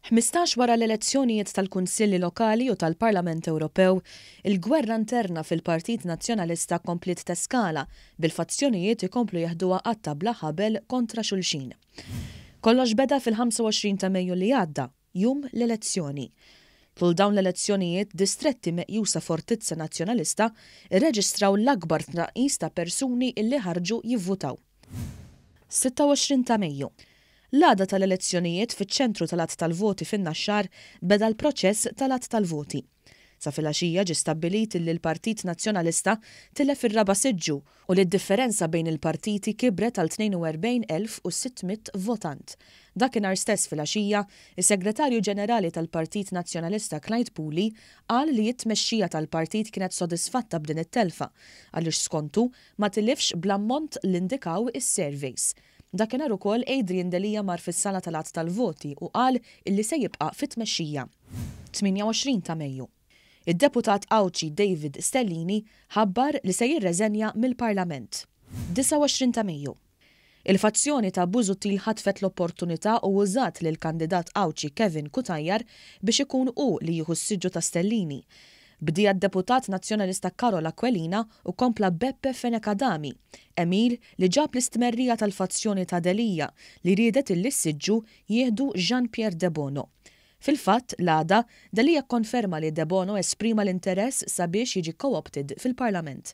15 wara l-elezzjonijiet tal-Kunsilli Lokali u tal-Parlament Ewropew, il-gwerra interna fil-Partit Nazzjonalista komplet teskala bil-fazzjonijiet ikomplu jaħduha qatta bla ħabel kontra xulxin. Kollox beda fil-25 ta' Mejju li għadda, jum l-elezzjoni. Tul dawn l-elezzjonijiet distretti meqjusa Fortizza Nazzjonalista irreġistraw l-akbar tnaqqis ta' persuni illi ħarġu jivvutaw. 26 ta' Mejju. L-għada tal-elezzjonijiet fiċ-ċentru tal-att tal-voti fin-Naxxar beda l-proċess tal-att tal-voti. Sa filgħaxija ġie stabbilit li l-Partit Nazzjonalista tilef ir-raba' siġġu u li d-differenza bejn il-partiti kibret għal 42,600 votant. Dakinhar stess filgħaxija, is-Segretarju Ġenerali tal-Partit Nazzjonalista Puli qal li t-tmexxija tal-partit kienet sodisfatta b'din it-telfa għaliex skontu ma tilifx bl-ammont li indikaw is-surveys. Dakinhar ukoll Adrian Delija mar fis-sala tal-att tal-voti u qal illi se jibqa' fit-tmexxija. 28 ta' Mejju. Id-deputat Awċi David Stellini ħabbar li se jirreżenja mill-Parlament. 29 ta' Mejju. Il-fazzjoni ta' Busuttil ħatfet l-opportunità u użat lil kandidat Awċi Kevin Kutajjar biex ikun li jieħu s-siġġu ta' Stellini. Bdija d-deputat Nazzjonalista Karola Kwelina u kompla Beppe Fenekadami, Emil li ġab l-istmerrija tal-fazzjoni ta' Delija li riedet il-siġġu jieħdu Jean-Pierre De Bono. Fil-fatt, l-għada, Delija konferma li De Bono esprima l-interess sabiex jiġi co-opted fil-Parlament.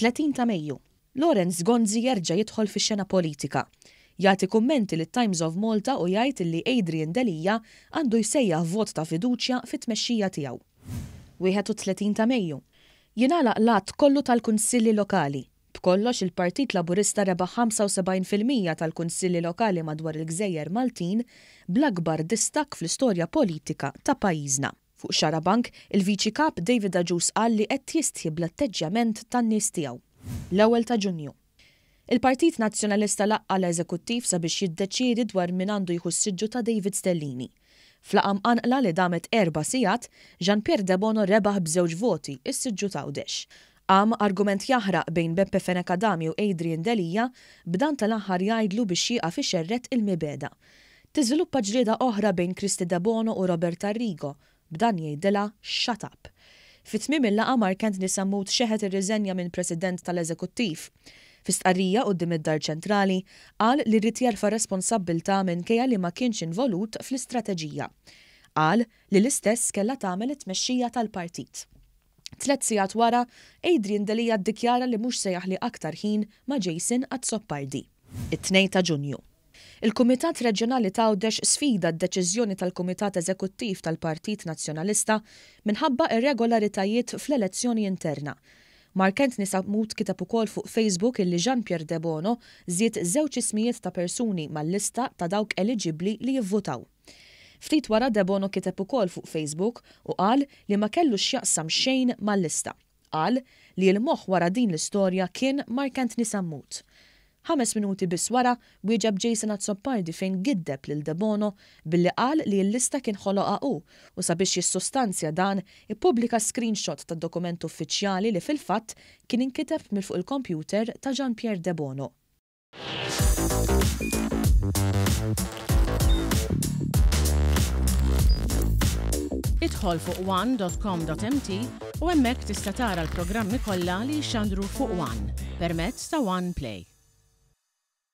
30 ta' Mejju. Lorenz Gonzi jerġa' jidħol fix-xena politika. Jagħti kummenti lit-Times of Malta u jgħid li Adrian Delija għandu jsejjaħ vot ta' fiduċja fit-tmexxija tiegħu. 31 ta' Mejju. Jingħalaq l-att kollu tal-Kunsilli Lokali. B'kollox il-Partit Laburista rebaħ 75% tal-Kunsilli Lokali madwar il-Gżejjer Maltin bl-akbar distakk fl-istorja politika ta' pajjiżna. Fuq xarabank, il-Viċi Kap David Aġus qal li qed jistħib l-atteġġjament tan-nies tiegħu. L-ewwel ta' Ġunju. Il-Partit Nazzjonalista laqqa l-Eżekuttiv sabiex jiddeċiedi dwar min għandu jieħu s-siġġu ta' David Stellini. Fl-aqam anqla li damet 4 sigħat, Jean-Pierre De Bono rebaħ b'2 voti, is-siġġu ta' Għawdex. Argument jaħraq bejn Beppe Fenekadami u Adrian Delija b'dan tal-aħħar jgħidlu biex jieqa' ixerret il-mibeda. Tiżviluppa ġlieda oħra bejn Kristi De Bono u Robert Arrigo, b'dan jgħidilha shut up. Fit-tmiem il-laqgħa Mark Anthony Sammut xeħet ir-riżenja minn President tal-Eżekuttiv. Fi-stqarrija quddiem id-Dar Ċentrali qal li rrid jerfa' responsabbiltà minkejja li ma kienx involut fl-istrateġija. Qal li l-istess kellha tagħmel it-tmexxija tal-partit. 3 sigħat wara, Adrian Delija ddikjara li mhux se jaħli aktar ħin ma' Jason Azzoppardi. It-2 ta' Ġunju. Il-Kumitat Reġjonali ta' Għawdex sfida d-deċiżjoni tal-Kumitat Eżekuttiv tal-Partit Nazzjonalista minħabba irregolaritajiet fl-elezzjoni interna. Mark Anthony Sammut kiteb ukoll fuq Facebook illi Jean-Pierre De Bono żied 2 ismijiet ta' persuni mal-lista ta' dawk eligibbli li jivvotaw. Ftit wara De Bono kiteb ukoll fuq Facebook u qal li ma kellux jaqsam xejn mal-lista. Qal li l-moħħ wara din l-istorja kien Mark Anthony Sammut. 5 minuti biss wara wieġeb Jason Azzoppardi fejn giddeb lil De Bono billi qal li l-lista kien ħoloqha u sabiex jissostanzja dan ippubblika screenshot tad-dokument uffiċjali li fil-fatt kien inkiteb minn fuq il-kompjuter ta' Jean-Pierre De Bono. Idħol fuq one.com.mt u hemmhekk tista' tara l-programmi kollha li jxandru fuq One permezz ta' One Play.